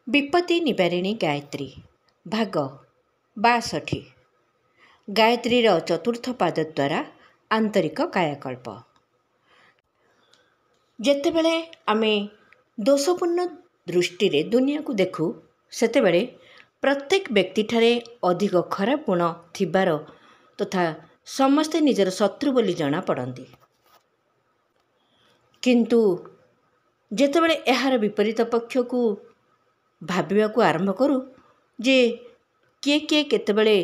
विपत्ति निवारिणी गायत्री भाग 62 गायत्रीर चतुर्थ पाद द्वारा आंतरिक कायाकल्प। जेतेबेले आमे दोषपूर्ण दृष्टि रे दुनिया को देखु सेतेबेले प्रत्येक व्यक्ति ठारे अधिक खराब गुण थिबार तथा समस्ते निजर शत्रु बोली जना पड़ती, किंतु जेतेबेले एहार विपरीत पक्ष को भाविबा को आरंभ करू जे किए किए केतेबेले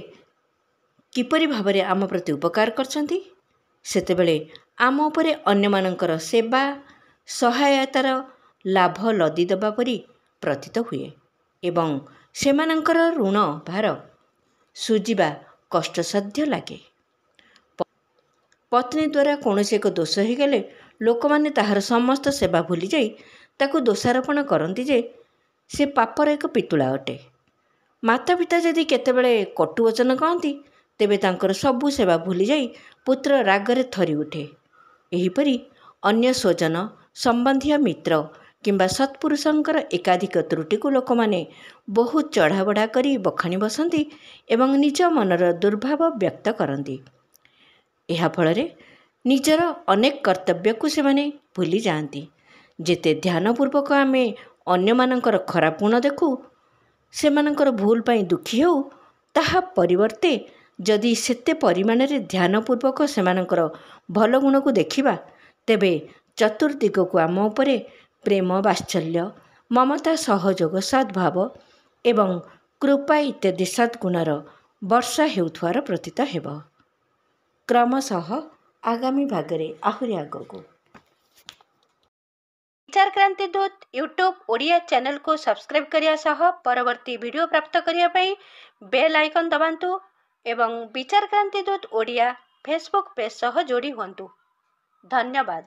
किपरि भावरे आम प्रति उपकार करछंती, सेतेबेले आम उपरे अन्य मानकर सेवा सहायतार लाभ लदी देबा परी प्रतीत हुए एवं सेमानंकर ऋण भार सुझिबा कष्टसाध्य लागे। पत्नी द्वारा कौन एक दोष हो गले लोक माने ताहार समस्त सेवा भूली जाई ताकू दोषारोपण करती जे से पापर एक पितुला अटे। माता पिता जदि केतेबेले कटु वचन कहती तेबे तांकर सबु सेवा भूली जाई पुत्र रागरे थरी उठे। एहीपरि अन्य स्वजन संबंधी मित्र किंबा सत्पुरुषंकर एकाधिक त्रुटि को लोक माने बहुत चढ़ाबढ़ा करी बखाणी बसंती एवं निज मनर दुर्भाव व्यक्त करती। एहा फलरे निजर अनेक कर्तव्य को से माने भूली जाती। जेते ध्यानपूर्वक आमे अन्य मानकर खराब गुण देखु सेमानकर भूल पाई दुखी हो ताहा परिवर्ते जदि सेते परिमाण रे ध्यानपूर्वक सेमानकर भल गुण को देखिबा तेबे चतुर्दिग को आम उपरे प्रेम वात्सल्य ममता सहयोग सद्भाव एवं कृपा इत्यादि सद्गुणर वर्षा हेउथुआर प्रतीत हेब। क्रमशः आगामी भागरे आहुरी आगको विचार क्रांति दूत यूट्यूब ओडिया चैनल को सब्सक्राइब करिया सह परवर्ती वीडियो प्राप्त करिया पई बेल आइकन दबांतु एवं विचार क्रांति दूत ओडिया फेसबुक पेज सह जोड़ी हुंतु। धन्यवाद।